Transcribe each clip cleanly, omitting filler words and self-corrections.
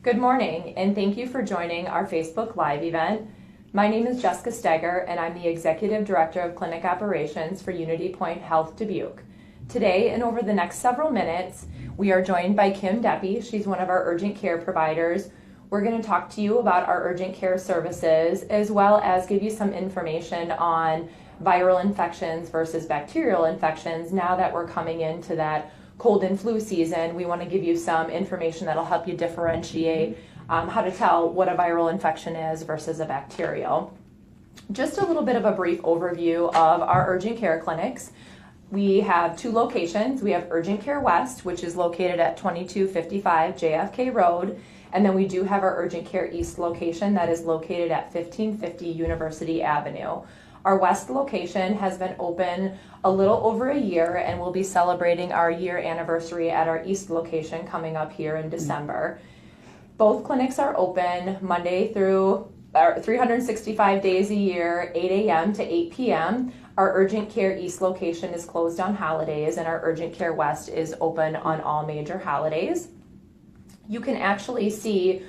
Good morning, and thank you for joining our Facebook Live event. My name is Jessica Steger, and I'm the Executive Director of Clinic Operations for UnityPoint Health Dubuque. Today, and over the next several minutes, we are joined by Kim Deppe. She's one of our urgent care providers. We're going to talk to you about our urgent care services, as well as give you some information on viral infections versus bacterial infections. Now that we're coming into that cold and flu season, we want to give you some information that'll help you differentiate how to tell what a viral infection is versus a bacterial. Just a little bit of a brief overview of our urgent care clinics. We have two locations. We have Urgent Care West, which is located at 2255 JFK Road, and then we do have our Urgent Care East location that is located at 1550 University Avenue. Our West location has been open a little over a year, and we'll be celebrating our year anniversary at our East location coming up here in December. Both clinics are open Monday through 365 days a year, 8 a.m. to 8 p.m. Our Urgent Care East location is closed on holidays, and our Urgent Care West is open on all major holidays. You can actually see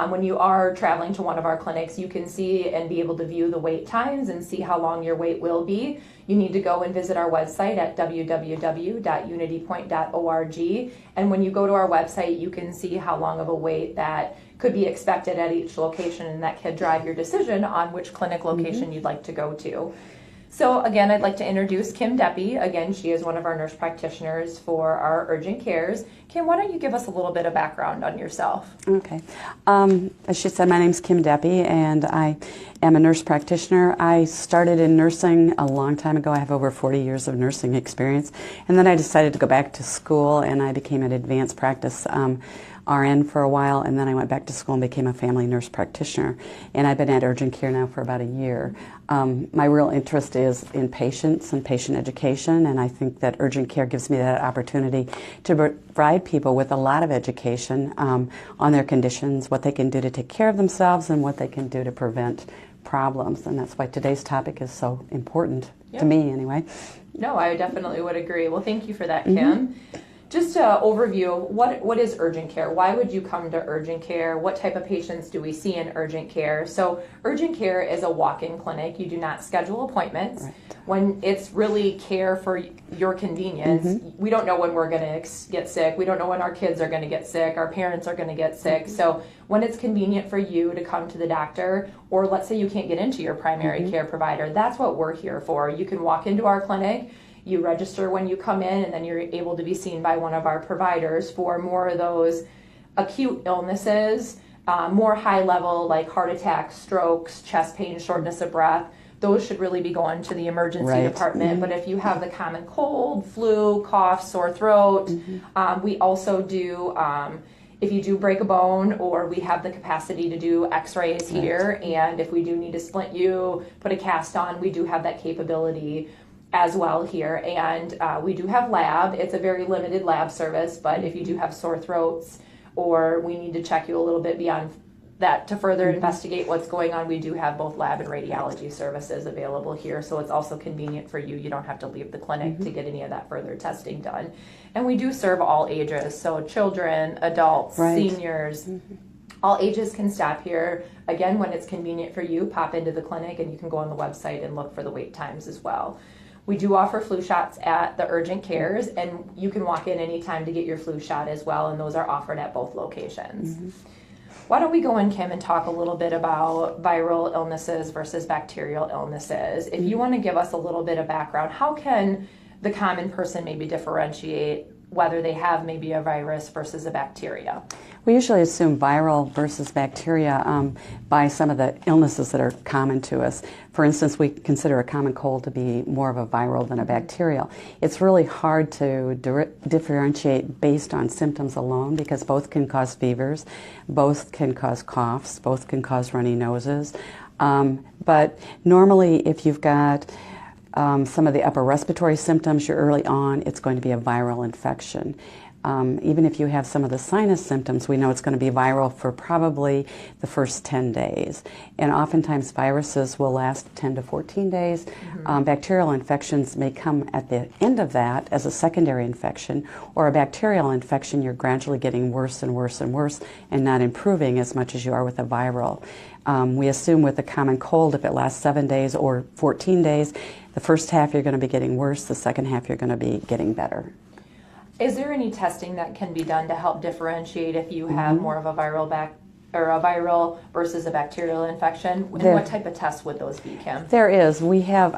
when you are traveling to one of our clinics, you can see and be able to view the wait times and see how long your wait will be. You need to go and visit our website at www.unitypoint.org. And when you go to our website, you can see how long of a wait that could be expected at each location, and that can drive your decision on which clinic location you'd like to go to. So again, I'd like to introduce Kim Deppe. Again, she is one of our nurse practitioners for our urgent cares. Kim, why don't you give us a little bit of background on yourself? Okay. As she said, my name's Kim Deppe, and I am a nurse practitioner. I started in nursing a long time ago. I have over 40 years of nursing experience. And then I decided to go back to school, and I became an advanced practice RN for a while, and then I went back to school and became a family nurse practitioner. And I've been at urgent care now for about a year. My real interest is in patients and patient education, and I think that urgent care gives me that opportunity to provide people with a lot of education on their conditions, what they can do to take care of themselves, and what they can do to prevent problems. And that's why today's topic is so important to me anyway. No, I definitely would agree. Well, thank you for that, Kim. Just an overview, what is urgent care? Why would you come to urgent care? What type of patients do we see in urgent care? So urgent care is a walk-in clinic. You do not schedule appointments. Right. When it's really care for your convenience, we don't know when we're going to get sick. We don't know when our kids are going to get sick. Our parents are going to get sick. So when it's convenient for you to come to the doctor, or let's say you can't get into your primary care provider, that's what we're here for. You can walk into our clinic. You register when you come in, and then you're able to be seen by one of our providers for more of those acute illnesses, more high level like heart attacks, strokes, chest pain, shortness of breath. Those should really be going to the emergency department. But if you have the common cold, flu, cough, sore throat, we also do, if you do break a bone, or we have the capacity to do x-rays here, and if we do need to splint you, put a cast on, we do have that capability as well here. And we do have lab. It's a very limited lab service, but if you do have sore throats, or we need to check you a little bit beyond that to further investigate what's going on, we do have both lab and radiology services available here. So it's also convenient for you. You don't have to leave the clinic to get any of that further testing done. And we do serve all ages, so children, adults, seniors, all ages can stop here. Again, when it's convenient for you, pop into the clinic, and you can go on the website and look for the wait times as well. We do offer flu shots at the urgent cares, and you can walk in anytime to get your flu shot as well, and those are offered at both locations. Why don't we go in, Kim, and talk a little bit about viral illnesses versus bacterial illnesses? If you want to give us a little bit of background, how can the common person maybe differentiate whether they have maybe a virus versus a bacteria? We usually assume viral versus bacteria by some of the illnesses that are common to us. For instance, we consider a common cold to be more of a viral than a bacterial. It's really hard to differentiate based on symptoms alone, because both can cause fevers, both can cause coughs, both can cause runny noses. But normally, if you've got some of the upper respiratory symptoms, you're early on, it's going to be a viral infection. Even if you have some of the sinus symptoms, we know it's going to be viral for probably the first 10 days. And oftentimes viruses will last 10 to 14 days. Bacterial infections may come at the end of that as a secondary infection, or a bacterial infection you're gradually getting worse and worse and worse and not improving as much as you are with a viral. We assume with a common cold, if it lasts 7 days or 14 days, the first half you're going to be getting worse, the second half you're going to be getting better. Is there any testing that can be done to help differentiate if you have more of a viral versus a bacterial infection? And what type of tests would those be, Kim? There is. We have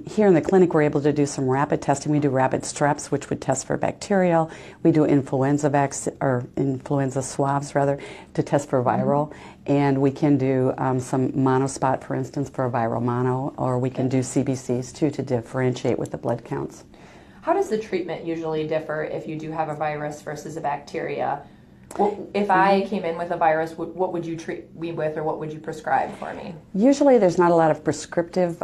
here in the clinic we're able to do some rapid testing. We do rapid streps, which would test for bacterial. We do influenza swabs rather to test for viral, and we can do some monospot, for instance, for a viral mono, or we can do CBCs too to differentiate with the blood counts. How does the treatment usually differ if you do have a virus versus a bacteria? Well, if I came in with a virus, what would you treat me with, or what would you prescribe for me? Usually there's not a lot of prescriptive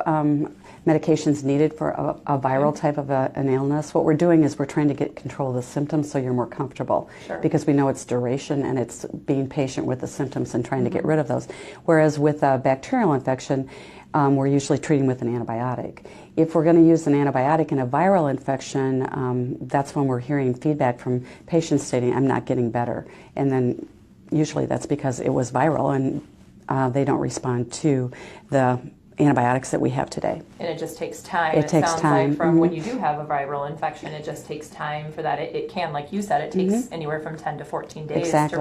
medications needed for a viral type of an illness. What we're doing is we're trying to get control of the symptoms so you're more comfortable, because we know it's duration and it's being patient with the symptoms and trying to get rid of those. Whereas with a bacterial infection, we're usually treating with an antibiotic. If we're going to use an antibiotic in a viral infection, that's when we're hearing feedback from patients stating, I'm not getting better. And then usually that's because it was viral and they don't respond to the antibiotics that we have today. And it just takes time. It takes sounds time. Like from when you do have a viral infection, it just takes time for that. It can, like you said, it takes anywhere from 10 to 14 days to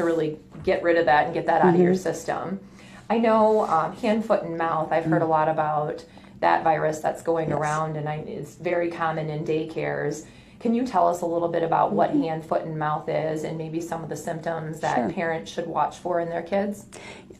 really get rid of that and get that out of your system. I know hand, foot, and mouth, I've heard a lot about that virus that's going around, and it's very common in daycares. Can you tell us a little bit about what hand, foot, and mouth is, and maybe some of the symptoms that parents should watch for in their kids?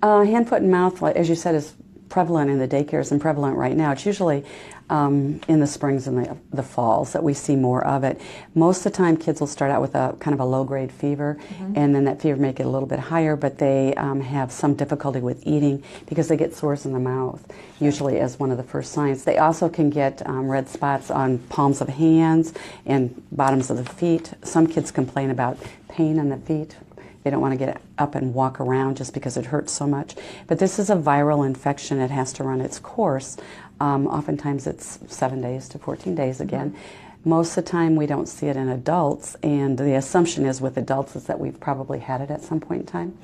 Hand, foot, and mouth, as you said, is prevalent in the daycares and prevalent right now. It's usually in the springs and the falls that we see more of it. Most of the time kids will start out with a kind of a low-grade fever, and then that fever may get a little bit higher, but they have some difficulty with eating because they get sores in the mouth, usually as one of the first signs. They also can get red spots on palms of hands and bottoms of the feet. Some kids complain about pain in the feet. They don't want to get up and walk around just because it hurts so much. But this is a viral infection. It has to run its course. Oftentimes it's 7 days to 14 days again. Most of the time we don't see it in adults, and the assumption is with adults is that we've probably had it at some point in time.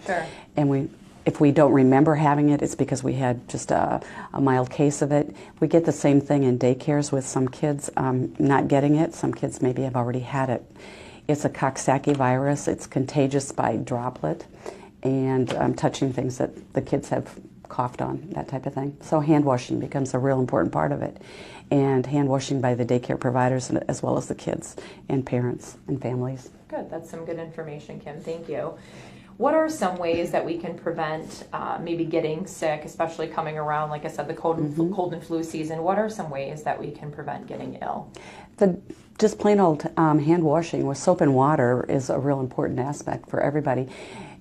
And if we don't remember having it, it's because we had just a mild case of it. We get the same thing in daycares with some kids not getting it. Some kids maybe have already had it. It's a Coxsackie virus. It's contagious by droplet and touching things that the kids have coughed on, that type of thing. So hand washing becomes a real important part of it. And hand washing by the daycare providers as well as the kids and parents and families. Good. That's some good information, Kim. Thank you. What are some ways that we can prevent maybe getting sick, especially coming around, like I said, the cold and flu season? What are some ways that we can prevent getting ill? Just plain old hand washing with soap and water is a real important aspect for everybody.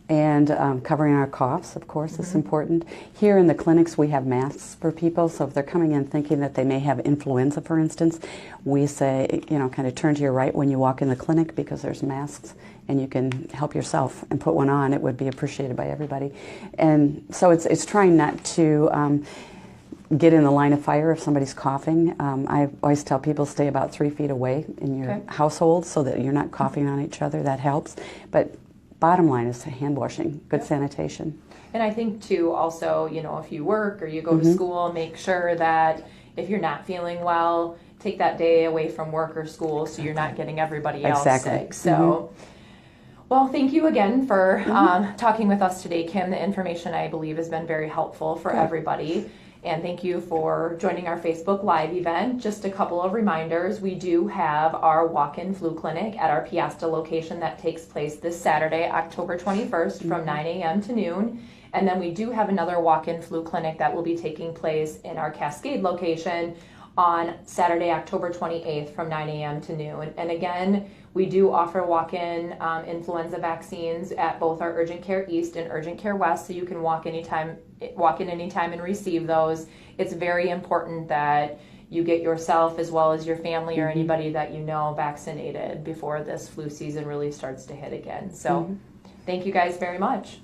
And covering our coughs, of course, is important. Here in the clinics, we have masks for people. So if they're coming in thinking that they may have influenza, for instance, we say, kind of turn to your right when you walk in the clinic because there's masks and you can help yourself and put one on. It would be appreciated by everybody. And so it's trying not to get in the line of fire if somebody's coughing. I always tell people stay about 3 feet away in your household so that you're not coughing on each other. That helps. But bottom line is hand washing, good sanitation. And I think too, also, if you work or you go to school, make sure that if you're not feeling well, take that day away from work or school so you're not getting everybody else sick. So, well, thank you again for talking with us today, Kim. The information, I believe, has been very helpful for everybody. And thank you for joining our Facebook Live event. Just a couple of reminders. We do have our walk-in flu clinic at our Piasta location that takes place this Saturday, October 21st from 9 a.m. to noon. And then we do have another walk-in flu clinic that will be taking place in our Cascade location on Saturday, October 28th from 9 a.m. to noon. And again, we do offer walk-in influenza vaccines at both our Urgent Care East and Urgent Care West, so you can walk in anytime and receive those. It's very important that you get yourself as well as your family or anybody that you know vaccinated before this flu season really starts to hit again. So thank you guys very much.